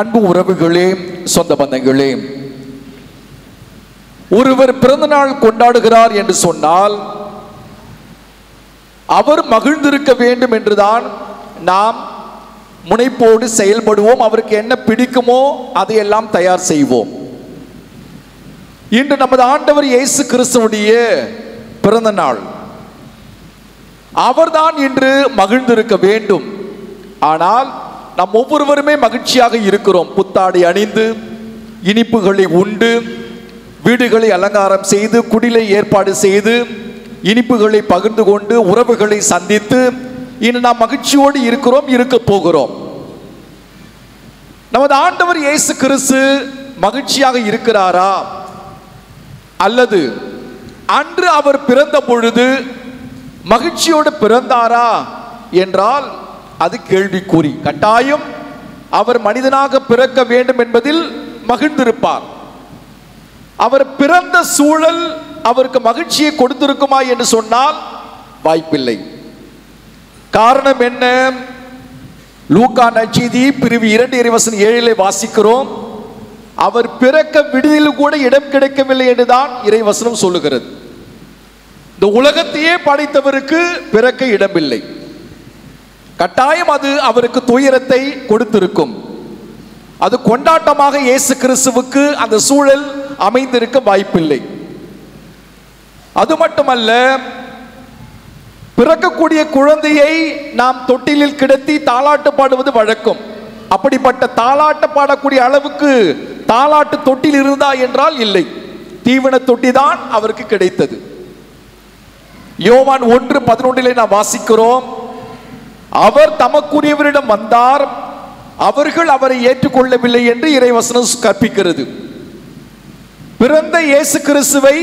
அன்பு உறவுகளே, சொந்த பந்தங்களே, ஒருவர் பிறந்த நாள் கொண்டாடுகிறார் என்று சொன்னால் அவர் மகிழ்ந்திருக்க வேண்டும் என்றுதான் நாம் முனைப்போடு செயல்படுவோம். அவருக்கு என்ன பிடிக்குமோ அதையெல்லாம் தயார் செய்வோம். இன்று நமது ஆண்டவர் இயேசு கிறிஸ்துவுடைய பிறந்த நாள். அவர்தான் இன்று மகிழ்ந்திருக்க வேண்டும். ஆனால் நாம் ஒவ்வொருவருமே மகிழ்ச்சியாக இருக்கிறோம். புத்தாடை அணிந்து, இனிப்புகளை உண்டு, வீடுகளை அலங்காரம் செய்து, குடிலை ஏற்பாடு செய்து, இனிப்புகளை பகிர்ந்து கொண்டு, உறவுகளை சந்தித்து இன்று நாம் மகிழ்ச்சியோடு இருக்கிறோம், இருக்க போகிறோம். நமது ஆண்டவர் இயேசு கிறிஸ்து மகிழ்ச்சியாக இருக்கிறாரா? அல்லது அன்று அவர் பிறந்த பொழுது மகிழ்ச்சியோடு பிறந்தாரா என்றால் அது கேள்விக்குறி. கட்டாயம் அவர் மனிதனாக பிறக்க வேண்டும் என்பதில் மகிழ்ந்திருப்பார். அவர் பிறந்த சூழல் அவருக்கு மகிழ்ச்சியை கொடுத்திருக்குமா என்று சொன்னால் வாய்ப்பில்லை. காரணம் என்ன? லூக்கா நற்செய்தி பிரிவு 2 இறைவசனம் 7 வாசிக்கிறோம். அவர் பிறக்க விடுதியில் கூட இடம் கிடைக்கவில்லை என்றுதான் இறைவசனம் சொல்லுகிறது. இந்த உலகத்தையே படைத்தவருக்கு பிறக்க இடமில்லை. கட்டாயம் அது அவருக்கு துயரத்தை கொடுத்திருக்கும். அது கொண்டாட்டமாக இயேசு கிறிஸ்துவுக்கு அந்த சூழல் அமைந்திருக்க வாய்ப்பில்லை. அது மட்டுமல்ல, பிறக்கக்கூடிய குழந்தையை நாம் தொட்டிலில் கிடத்தி தாலாட்டு பாடுவது வழக்கம். அப்படிப்பட்ட தாலாட்டு பாடக்கூடிய அளவுக்கு தாலாட்டு தொட்டில் இருந்தா என்றால் இல்லை. தீவன தொட்டி தான் அவருக்கு கிடைத்தது. யோவான் 1:11 நாம் வாசிக்கிறோம், அவர் தமக்குரியவரிடம் வந்தார், அவர்கள் அவரை ஏற்றுக்கொள்ளவில்லை என்று இறைவசனம் கற்பிக்கிறது. பிறந்த இயேசு கிறிஸ்துவை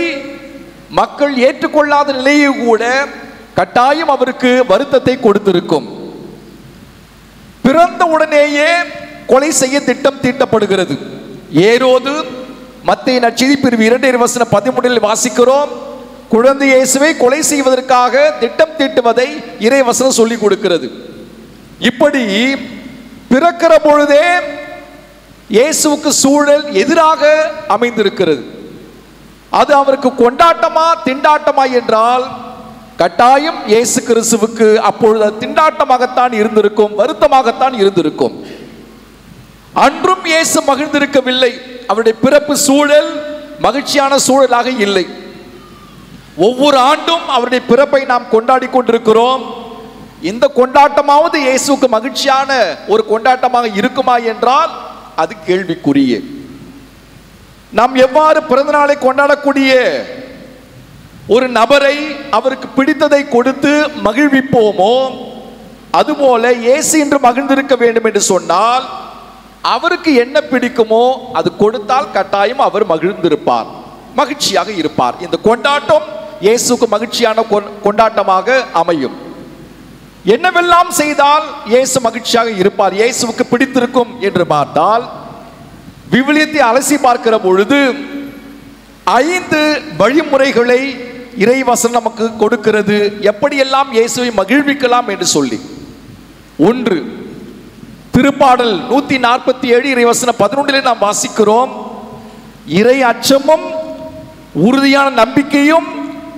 மக்கள் ஏற்றுக்கொள்ளாத நிலையை கூட கட்டாயம் அவருக்கு வருத்தத்தை கொடுத்திருக்கும். பிறந்த உடனேயே கொலை செய்ய திட்டம் தீட்டப்படுகிறது. ஏரோது மத்தேயு நற்செய்தி பிரிவு 2 இறைவசனம் 13 வாசிக்கிறோம், குழந்தை இயேசுவை கொலை செய்வதற்காக திட்டம் தீட்டுவதை இறைவசனம் சொல்லிக் கொடுக்கிறது. இப்படி பிறக்கிற பொழுதே இயேசுவுக்கு சூழல் எதிராக அமைந்திருக்கிறது. அது அவருக்கு கொண்டாட்டமா திண்டாட்டமா என்றால் கட்டாயம் இயேசு கிறிஸ்துவுக்கு அப்பொழுது திண்டாட்டமாகத்தான் இருந்திருக்கும், வருத்தமாகத்தான் இருந்திருக்கும். அன்றும் இயேசு மகிழ்ந்திருக்கவில்லை. அவருடைய பிறப்பு சூழல் மகிழ்ச்சியான சூழலாக இல்லை. ஒவ்வொரு ஆண்டும் அவருடைய பிறப்பை நாம் கொண்டாடி கொண்டிருக்கிறோம். இந்த கொண்டாட்டமாவது இயேசுவுக்கு மகிழ்ச்சியான ஒரு கொண்டாட்டமாக இருக்குமா என்றால் அது கேள்விக்குரிய. நாம் எவ்வாறு பிறந்த நாளை கொண்டாடக்கூடிய ஒரு நபரை அவருக்கு பிடித்ததை கொடுத்து மகிழ்விப்போமோ அதுபோல இயேசு இன்று மகிழ்ந்திருக்க வேண்டும் என்று சொன்னால் அவருக்கு என்ன பிடிக்குமோ அது கொடுத்தால் கட்டாயம் அவர் மகிழ்ந்திருப்பார், மகிழ்ச்சியாக இருப்பார். இந்த கொண்டாட்டம் இயேசுக்கு மகிழ்ச்சியான கொண்டாட்டமாக அமையும். என்னவெல்லாம் செய்தால் இயேசு மகிழ்ச்சியாக இருப்பார், இயேசுவுக்கு பிடித்திருக்கும் என்று பார்த்தால் விவிலியத்தை அலசி பார்க்கிற பொழுது 5 வழிமுறைகளை இறைவசனம் நமக்கு கொடுக்கிறது, எப்படியெல்லாம் இயேசுவை மகிழ்விக்கலாம் என்று சொல்லி. 1, திருப்பாடல் 147 இறைவசனம் 11 நாம் வாசிக்கிறோம், இறை அச்சமும் உறுதியான நம்பிக்கையும்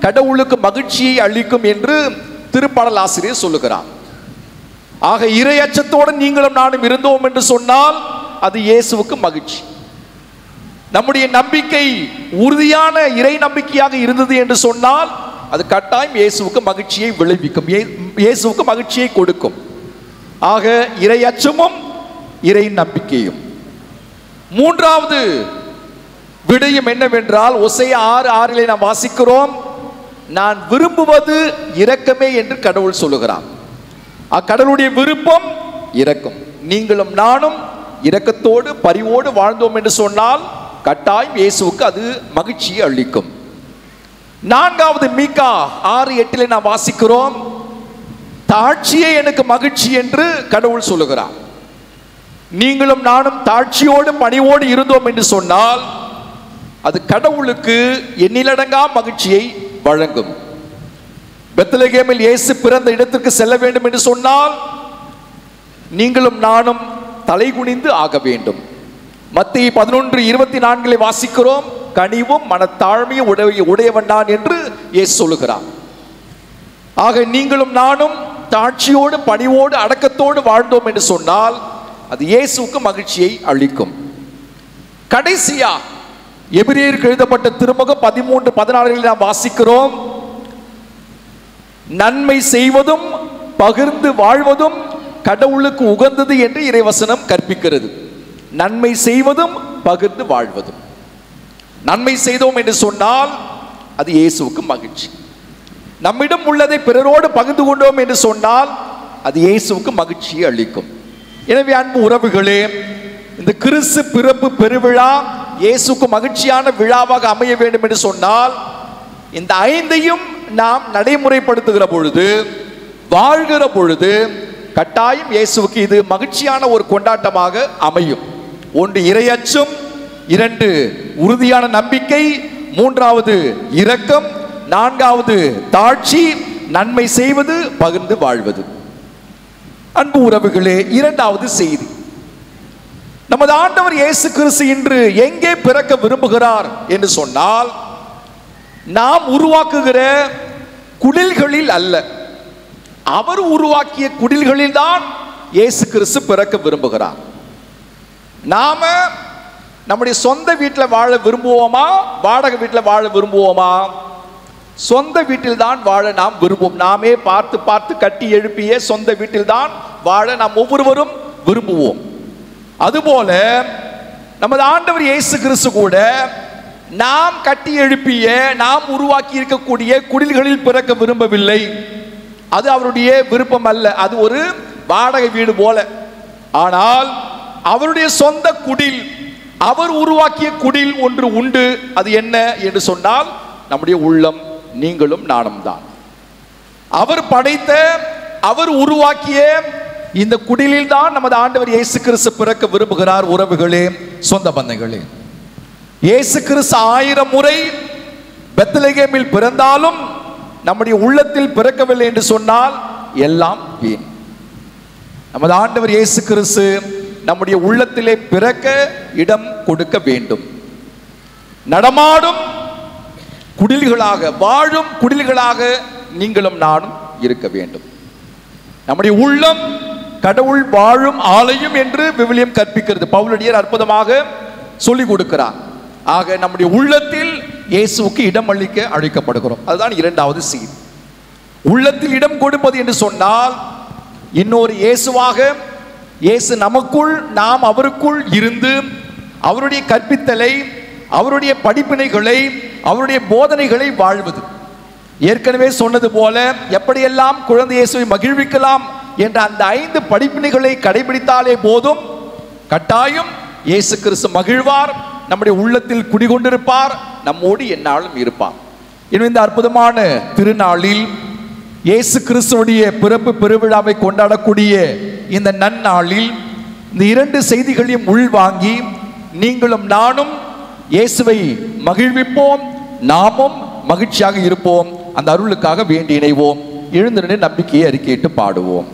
கடவுளுக்கு மகிழ்ச்சியை அளிக்கும் என்று திருப்பாடல் ஆசிரியர் சொல்லுகிறார். ஆக இறை அச்சத்தோடு நீங்களும் நானும் இருந்தோம் என்று சொன்னால் அது இயேசுவுக்கு மகிழ்ச்சி. நம்முடைய நம்பிக்கை உறுதியான இறை நம்பிக்கையாக இருந்தது என்று சொன்னால் அது கட்டாயம் இயேசுவுக்கு மகிழ்ச்சியை விளைவிக்கும், இயேசுவுக்கு மகிழ்ச்சியை கொடுக்கும். ஆக இறை அச்சமும் இறை நம்பிக்கையும். 3வது விடயம் என்னவென்றால் ஓசையா 6:6 நாம் வாசிக்கிறோம், நான் விரும்புவது இரக்கமே என்று கடவுள் சொல்லுகிறார். கடவுளுடைய விருப்பம் இரக்கம். நீங்களும் நானும் இரக்கத்தோடு பரிவோடு வாழ்ந்தோம் என்று சொன்னால் கட்டாயம் இயேசுவுக்கு அது மகிழ்ச்சியை அளிக்கும். 4வது மீகா 6:8 நாம் வாசிக்கிறோம், தாழ்ச்சியே எனக்கு மகிழ்ச்சி என்று கடவுள் சொல்லுகிறார். நீங்களும் நானும் தாழ்ச்சியோடு பணிவோடு இருந்தோம் என்று சொன்னால் அது கடவுளுக்கு எண்ணிலடங்கா மகிழ்ச்சியை வழங்கும். பெத்லகேமில் இயேசு பிறந்த இடத்திற்கு செல்ல வேண்டும் என்று சொன்னால் நீங்களும் நானும் தலைகுனிந்து ஆக வேண்டும். மத்தேயு 11:24 வாசிக்கிறோம், கனிவும் மனத்தாழ்மையும் உடையவன் நான் என்று இயேசு சொல்லுகிறார். ஆக நீங்களும் நானும் தாட்சியோடு பணிவோடு அடக்கத்தோடு வாழ்ந்தோம் என்று சொன்னால் அது இயேசுவுக்கு மகிழ்ச்சியை அளிக்கும். கடைசியா எபிரேயருக்கு எழுதப்பட்ட திருமுகம் 13:14 நாம் வாசிக்கிறோம், நன்மை செய்வதும் பகிர்ந்து வாழ்வதும் கடவுளுக்கு உகந்தது என்று இறைவசனம் கற்பிக்கிறது. நன்மை செய்வதும் பகிர்ந்து வாழ்வதும். நன்மை செய்தோம் என்று சொன்னால் அது இயேசுவுக்கு மகிழ்ச்சி. நம்மிடம் உள்ளதை பிறரோடு பகிர்ந்து கொண்டோம் என்று சொன்னால் அது இயேசுவுக்கு மகிழ்ச்சியை அளிக்கும். எனவே அன்பு உறவுகளே, இந்த கிறிஸ்து பிறப்பு பெருவிழா இயேசுக்கு மகிழ்ச்சியான விழாவாக அமைய வேண்டும் என்று சொன்னால் இந்த ஐந்தையும் நாம் நடைமுறைப்படுத்துகிற பொழுது, வாழ்கிற பொழுது கட்டாயம் இயேசுவுக்கு இது மகிழ்ச்சியான ஒரு கொண்டாட்டமாக அமையும். ஒன்று இறையச்சம், இரண்டு உறுதியான நம்பிக்கை, மூன்றாவது இரக்கம், நான்காவது தாழ்ச்சி, நன்மை செய்வது, பகிர்ந்து வாழ்வது. அன்பு உறவுகளே, இரண்டாவது செய்தி, நமது ஆண்டவர் இயேசு கிறிஸ்து இன்று எங்கே பிறக்க விரும்புகிறார் என்று சொன்னால் நாம் உருவாக்குகிற குடில்களில் அல்ல, அவர் உருவாக்கிய குடில்களில் தான் இயேசு கிறிஸ்து பிறக்க விரும்புகிறார். நாம நம்முடைய சொந்த வீட்டில் வாழ விரும்புவோமா, வாடகை வீட்டில் வாழ விரும்புவோமா? சொந்த வீட்டில் தான் வாழ நாம் விரும்புவோம். நாமே பார்த்து பார்த்து கட்டி எழுப்பிய சொந்த வீட்டில் தான் வாழ நாம் ஒவ்வொருவரும் விரும்புவோம். அதுபோல நமது ஆண்டவர் இயேசு கிறிஸ்து கூட நாம் கட்டி எழுப்பிய, நாம் உருவாக்கி இருக்கக்கூடிய குடில்களில் பிறக்க விரும்பவில்லை. அது அவருடைய விருப்பம் அல்ல. அது ஒரு வாடகை வீடு போல. ஆனால் அவருடைய சொந்த குடில், அவர் உருவாக்கிய குடில் ஒன்று உண்டு. அது என்ன என்று சொன்னால் நம்முடைய உள்ளம், நீங்களும் நானும் தான். அவர் படைத்த, அவர் உருவாக்கிய இந்த குடிலில் தான் நமது ஆண்டவர் இயேசு கிறிஸ்து பிறக்க விரும்புகிறார். உறவுகளே, சொந்த பந்தங்களே, இயேசு கிறிஸ்து 1000 முறை பெத்லகேமில் பிறந்தாலும் நம்முடைய உள்ளத்தில் பிறக்கவில்லை என்று சொன்னால் எல்லாம் வீண். நமது ஆண்டவர் இயேசு கிறிஸ்து நம்முடைய உள்ளத்திலே பிறக்க இடம் கொடுக்க வேண்டும். நடமாடும் குடில்களாக, வாழும் குடில்களாக நீங்களும் நானும் இருக்க வேண்டும். நம்முடைய உள்ளம் கடவுள் வாழும் ஆலயம் என்று விவிலியம் கற்பிக்கிறது. பவுலடியார் அற்புதமாக சொல்லிக் கொடுக்கிறார். ஆக நம்முடைய உள்ளத்தில் இயேசுவுக்கு இடம் அளிக்க அழைக்கப்படுகிறோம். அதுதான் இரண்டாவது செய்தி. உள்ளத்தில் இடம் கொடுப்பது என்று சொன்னால் இன்னொரு இயேசுவாக, இயேசு நமக்குள், நாம் அவருக்குள் இருந்து அவருடைய கற்பித்தலை, அவருடைய படிப்பினைகளை, அவருடைய போதனைகளை வாழ்வது. ஏற்கனவே சொன்னது போல எப்படியெல்லாம் குழந்தை இயேசுவை மகிழ்விக்கலாம் என்ற அந்த 5 படிப்பினைகளை கடைபிடித்தாலே போதும், கட்டாயம் இயேசு கிறிஸ்து மகிழ்வார், நம்முடைய உள்ளத்தில் குடிகொண்டிருப்பார், நம்மோடு எந்நாளும் இருப்பார். இன்னும் இந்த அற்புதமான திருநாளில் இயேசு கிறிஸ்துவுடைய பிறப்பு பெருவிழாவை கொண்டாடக்கூடிய இந்த நன்னாளில் இந்த 2 செய்திகளையும் உள்வாங்கி நீங்களும் நானும் இயேசுவை மகிழ்விப்போம், நாமும் மகிழ்ச்சியாக இருப்போம். அந்த அருளுக்காக வேண்டி இணைவோம். எழுந்து நின்று நம்பிக்கையை அறிக்கையிட்டு பாடுவோம்.